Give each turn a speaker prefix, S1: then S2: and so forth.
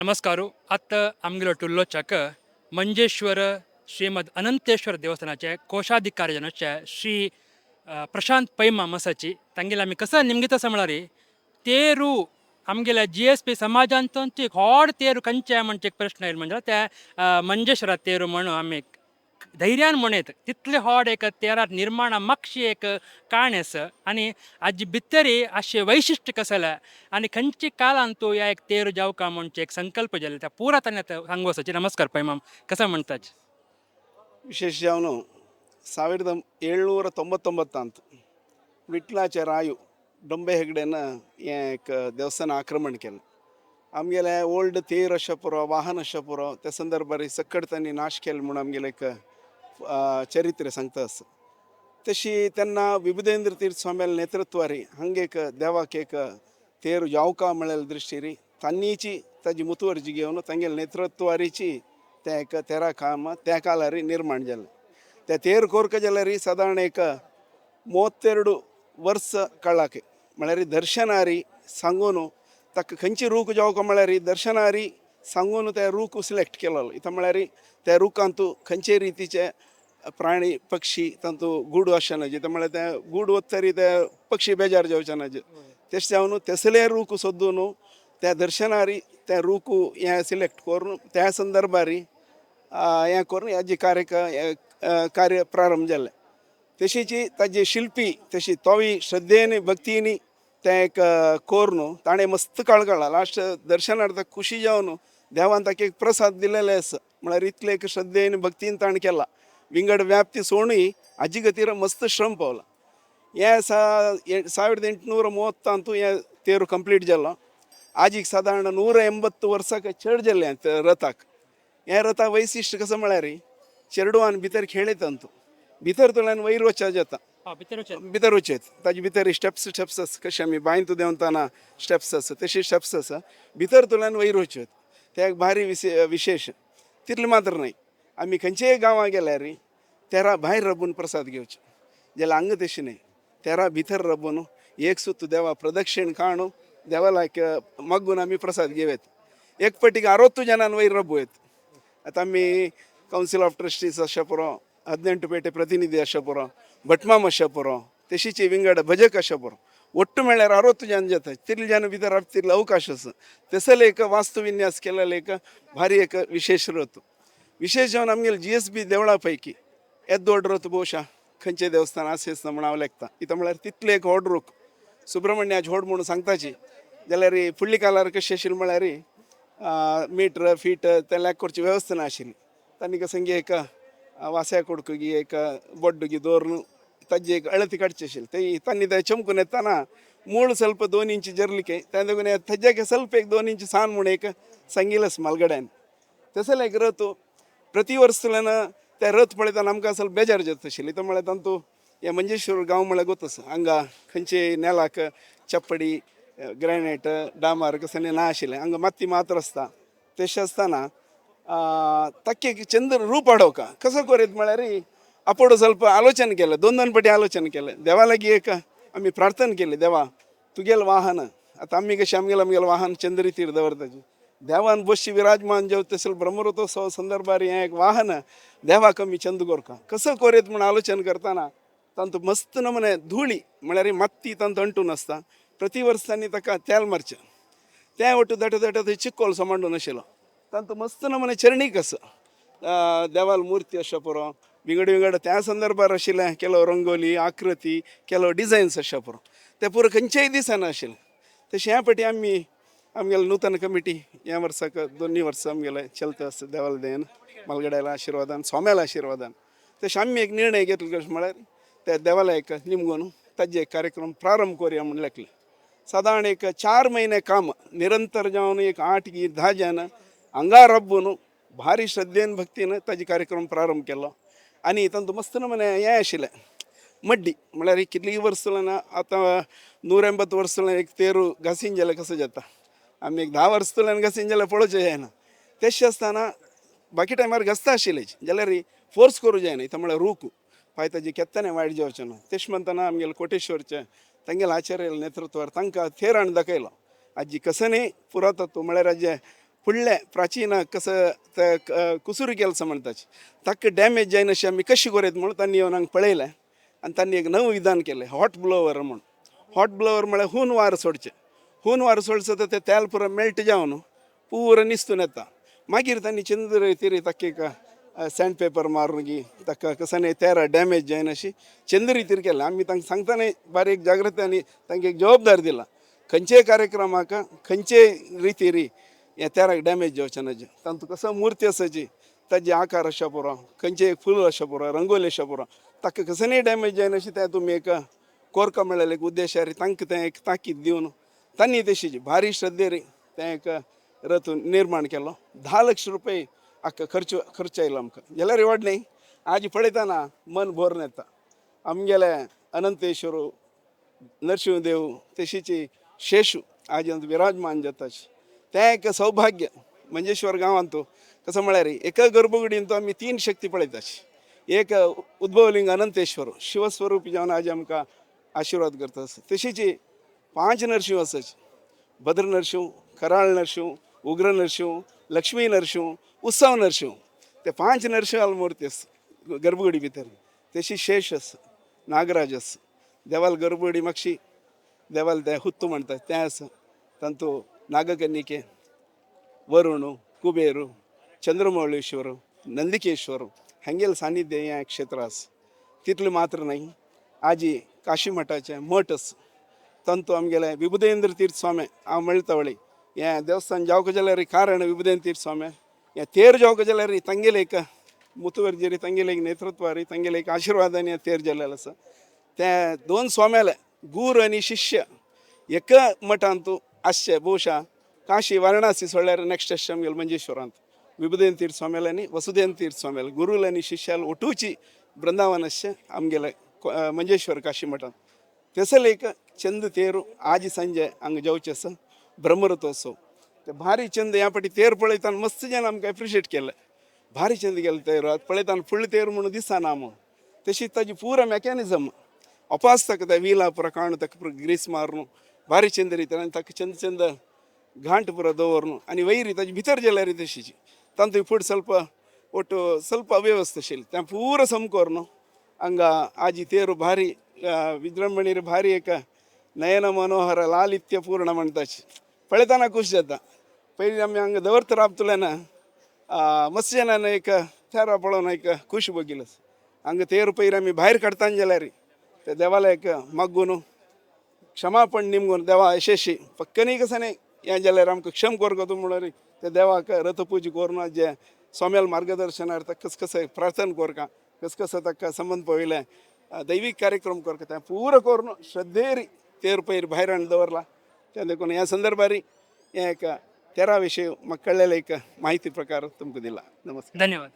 S1: नमस्कारू आत्ता आमगेलो टुल्लो चक मंजेश्वर ಶ್ರೀಮದ್ ಅನಂತೇಶ್ವರ ದೇವಸ್ಥಾನचे ಕೋಶಾಧಿಕಾರಿಜನचे ಶ್ರೀ ಪ್ರಶಾಂತ್ ಪೈಮ ಮಸची तांगेले आमी कसं निमगे तसं म्हळ्यार तेरू आमगेल्या GSP समाजांतून एक व्हड तेरू खंयचे म्हणचे एक प्रश्न येयलो म्हणजे त्या मंजेश्वरा तेरू म्हणून आमी धैर्यान म्हणत तितले व्हड एक तेरार निर्माण मागशी एक काण आसा आनी हाजी भितरी अशें वैशिश्ट्य कसलें आनी खंयची काळान तूं ह्या एक तेरू जावका म्हणचे एक संकल्प जाल्लो त्या पुरातन सांगू वचची नमस्कार पैमाम कसं म्हणटाच
S2: ವಿಶೇಷ ಅವನು 1799 ಅಂತ विठ्ठलाचे रायू डोंबे हेगडेन एक देवस्थान आक्रमण केलें आमगेले ओल्ड तेर अशें पुरो वाहन अशें पुरो त्या संदर्भार सकट त्यांनी नाश केलो म्हणून आमगेले एक चरित्र सांगता आसा तशी तेन्ना विभुदेंद्र तीर्थ स्वाम्याल नेतृत्वारी हांगा एक देवाक एक तेर जावका म्हळ्यार दृश्टीरी तांनीची ताजी मुतुवर्जी घेवन तांगेले नेतृत्वारीची त्या एक तेरा काम त्या काळार निर्माण जालें त्या तेर कोरक जाल्यार सादारण एक 32 वर्स काळाक म्हळ्यार दर्शनारी सांगून ताका खंयची रूख जावका म्हळ्यार दर्शनारी सांगून त्या रूख सिलेक्ट केलो इता म्हळ्यार त्या रुखांत खंयचे रितीचे प्राणी पक्षी तांतू गूड वचनाचे ते म्हळ्यार ते गूड वतरी ते पक्षी बेजार जावचे नाजे तेश जावन तसले रूख सोदून त्या दर्शनारी त्या रूख हें सिलेक्ट करून त्या संदर्भार हें करून हेजी कार्य प्रारंभ जालें तशीची ताजी शिल्पी तशी तोवी श्रद्धेन भक्तीनी तें एक कोर न्हू ताणें मस्त काळगळा लास्ट दर्शनार्थ खुशी जावन देवान ताका एक प्रसाद दिलेले आसा म्हळ्यार इतले एक श्रद्धेन भक्तीन ताणें केला विंगड व्याप्ती सोडूनय हाजी गतीर मस्त श्रम पावला हें 1830 हें तेरू कंप्लीट जालो आजीक सादारण 180 वर्सां चड जाल्लें रथाक हें रथा वैशिश्ट कसं म्हळ्यार चेडवान भितर खेळत तू भितर तुल्यान वयर वचचें जाता भितर वचत ताजे भितर स्टेप्स आसा कशें आमी बांयंत देंवतना स्टेप्स आसा तशी स्टेप्स आसा भितर तुल्यान वयर वचत तें एक भारी विशेश तितलें मात्र न्हय आमी खंयचेय गांवां गेल्यार तेरा भायर रबून प्रसाद घेवचे जाल्यार हांगा तशें न्हय तेरा भितर रबून एक सुत्त देवा प्रदक्षिण काणू देवाला मग्गून आमी प्रसाद घेवत एक पटीक 60 जनान वयर रबूयत आतां आमी कौन्सिल ऑफ ट्रस्टीज अशें पुरो 18 पेटे प्रतिनिधी अशें पुरो भटमाम अशें पुरो तशीची विंगड भजक अशें पुरो ಒಟ್ಟು ಮೇಳ್ಯಾರ 60 ಜನ जाता तितले जन भितर तितले अवकाश आसा तसले एक वास्तुविन्यास केलेले एक भारी एक विशेष रथ विशेष जावन आमगेले GSB देवळा पैकी येद व्हड रथ भोवशा खंयचे देवस्थान आसेच ना म्हण हांव लेखता इता म्हळ्यार तितले एक व्हड रूख सुब्रमण्याच व्हड म्हणून सांगताची जाल्यार फुडली काळार कशें आशिल्लें म्हळ्यार मीटर फीट ते लॅक करची वेवस्था नाशिल्ली तांणी संगे एक वास्या कोडकुगी एक बोड्डुगी दवरून ताजी एक अळती काडची आशिल्ली ते तांणी ते चमकून येताना मूळ ಸ್ವಲ್ಪ 2 इंच जरलिके तांदून थज्जाके ಸ್ವಲ್ಪ एक 2 इंच सान म्हूण एक सांगिल्लें मालगड्यान तसले एक रथ प्रति वर्सल्यान ते रथ पळयतना आमकां ಸ್ವಲ್ಪ बेजार जाता आशिल्ली तो म्हळ्यार तांतू हे मंजेश्वर गांव म्हळ्यार गोतस हांगा खंयचे नेलाक चप्पडी ग्रेनाइट डांबर कसले ना आशिल्लें हांगा माती मात्र आसता तशें आसतना ताका चंद्र रूप हाडोवका कसो करीत म्हळ्यार अपोड ಸ್ವಲ್ಪ आलोचन केलें 2 पटी आलोचन केलें देवा लागीं एक आमी प्रार्थना केली देवा तुगेलें वाहन आतां आमी कशें आमगेलें वाहन चंद्रितीर दवरताची देवान बसची विराजमान जेव तसले ब्रह्मरथोत्सव संदर्भार हें एक वाहन देवाक आमी चंद कोरका कसो करीत म्हूण आलोचन करतना तांतू मस्त नमुने धुळी म्हळ्यार माती तांतू अंटून आसता प्रति वर्स तांणी ताका तेल मारचें तें ಒಟ್ಟು दट चिक्कोल सो मांडून आशिल्लो तांतू मस्त नमुने चरणीक आसा देवाल मूर्ती अशें पुरो विंगड त्या संदर्भार आशिल्लें केलो रंगोली आकृती केलो डिझायन्स अशें पुरो ते पुरो खंयच्याय दिसाना आशिल्लें तशें ह्या फाटी आमी आमगेले नूतन कमिटी ह्या वर्साक 2 वर्सां आमगेले चलता आसा देवाल देन मालगड्याला आशिर्वादान स्वाम्याला आशिर्वादान तशें आमी एक निर्णय घेतलो कशें म्हळ्यार त्या देवालयाक निमगून ताजे एक कार्यक्रम प्रारंभ करुया म्हूण लेखले सादारण एक 4 म्हयने काम निरंतर जावन एक 8 की 10 जन हांगा रब्बून भारी श्रद्धेन भक्तीन ताजे कार्यक्रम प्रारंभ केलो आनी तांतू मस्त नमुने हें आशिल्लें मड्डी म्हळ्यार कितलीं वर्सां आतां 180 वर्सां एक तेरू घासीन जाल्यार कसो जाता आमी एक 10 वर्सां घासीन जाल्यार पळोवचें जायना तशें आसतना बाकी टायमार घासता आशिल्ले जाल्यार फोर्स करूं जायना इता म्हळ्यार रूख पांय ताजे केत्ताने वायट जावचें ना तेश म्हणटना आमगेले कोटेश्वरचे तांगेले आचार्य नेतृत्वार तांकां थेर हाडून दाखयलो हाजी कसनय पुरातत्व म्हळ्यार हाजे फुडले प्राचीन कसं कुसुरी केलं म्हणताचे ताका डॅमेज जायन अशें आमी कशी करीत म्हणून तांणी येवन हांगा पळयलें आनी तांणी एक नवं विधान केलें हॉट ब्लोवर म्हणून. हॉट ब्लोवर म्हळ्यार हून वार सोडचें. हून वार सोडचो तर तें तेल पुरो मेल्ट जावन पुरो निस्तून येता. मागीर तांणी चंद्र रितीरी ताका एक सँड पेपर मारून गी ताका कसाने तेरा डॅमेज जायन अशी चंद्र रितीर केलें. आमी तांकां सांगताना बारीक जागृतांनी तांकां एक जबाबदारी दिला खंयचेय कार्यक्रमाक खंयचेय रितीरी हे तेराक डॅमेज जावचें ना. तातूंत कसो मूर्ती आसाची ताजे आकार अशा पुरो खंयचें फूल अशा पुरो रंगोली अशा पुरो ताका कसनय डॅमेज जायना अशी तें तुमी एक कोरका मेळ्ळें एक उद्देशार तांकां तें एक ताकीद दिवन तांणी तशीची भारी श्रद्धेर तें एक रथ निर्माण केलो. 10 लाख रुपये आख्खा खर्च आयलो आमकां. जाल्यार रिवॉर्ड न्ही आज पळयतना मन भरून येता. आमगेले अनंतेश्वर नरसिंहदेव तशीच शेशू आज विराजमान जाताचे तें एक सौभाग्य. मंजेश्वर गांवांत कसं म्हळ्यार एका गर्भकुडीन तो आमी 3 शक्ती पळयताचे. एक उद्भवलिंग अनंतेश्वर शिवस्वरूप जावन आज आमकां आशिर्वाद करता. तशीच 5 नरसिंह आसाचे. भद्र नरसिंह, कराळ नरसिंह, उग्र नरसिंह, लक्ष्मी नरसिंह, उत्सव नरसिंह ते 5 नरसिंहाल मुर्ती आसा गर्भकुडी भितर. तशी शेष आसा, नागराज आसा. देवाल गर्भकुडी मातशी देवाल तें हुत्तू म्हणटा तें आसा. तांतू नागकन्निके, वरुण, कुबेर, चंद्रमौळेश्वर, नंदिकेश्वर हांगेल सानिध्य हें क्षेत्र आसा. तितलें मात्र न्ही आजी काशी मठाचे मठ आसा. तांतू आमगेले विभुदेंद्र तीर्थ स्वामी हांव म्हणटवळी हें देवस्थान जावंक जाल्यार कारण विभुदेंद्र तीर्थ स्वामी हें तेर जावंक जाल्यार तांगेले एक मुतुवर्जेरी तांगेले एक नेतृत्वारी तांगेले एक आशिर्वादान तेर जाल्लेलें आसा. ते 2 स्वाम्याले गुरू आनी शिष्य एका मठांत आसचे भोवशा काशी वाराणसी सोडल्यार नेक्स्ट आसचे आमगेले मंजेश्वरांत विभुदेंद्र तीर्थ स्वाम्याले आनी वसुदेंद्र तीर्थ स्वाम्याले गुरूल आनी शिष्याल ओटूची बृंदावन आसचे आमगेले मंजेश्वर काशी मठांत. थंयसर एक चंद तेरू आज संजे हांगा जावचें आसा. ब्रह्मरथोत्सव ते भारी चंद ह्या फाटी तेर पळयतना मस्त जेन आमकां एप्रिशिएट केलें. भारी चंद गेले तेर पळयतना फुडली तेर म्हणून दिसना म्हणून तशी ताजी पुरो मेकॅनिजम अपास ताका त्या विला पुरो काडून ताका पुरो ग्रीस मारून भारी चंद रितीन आनी ताका चंद चंद घांट पुरो दवरून आनी वयरी ताजे भितर जाल्यार तशीची तांतूय फूड ಸ್ವಲ್ಪ ಒಟ್ಟು ಸ್ವಲ್ಪ ಅವ್ಯವಸ್ಥೆ ಆशिल्ली तें पुरो समकोर न्हू हांगा आजी तेरू भारी विजृंभणेर भारी एक नयन मनोहर लालित्य पूर्ण म्हणटाची पळयतना खूश जाता. पयलीं आमी हांगा दवरता राबतल्यान मस्त जनान एक तेरा पळोवन एक खूश भोगिलो. हांगा तेरू पयर आमी भायर काडताना जाल्यार ते देवाला एक मग्गून क्षमापण निमगून देवा यशस्वी पक्कनी कसाने हें जाल्यार आमकां क्षम कोरगो तूं म्हणून ते देवाक रथपूजा करून जे स्वाम्याल मार्गदर्शनार ताका कसं प्रार्थना कोरका कसं ताका संबंध पळयलें दैवीक कार्यक्रम कोरका तें पुरो करून श्रद्धेरी तेर पयर भायर हाडून दवरला. तें देखून ह्या संदर्भारी हें एक तेरा विशय म्हाका कळलेले एक माहिती प्रकार तुमकां दिला. नमस्कार.
S1: धन्यवाद.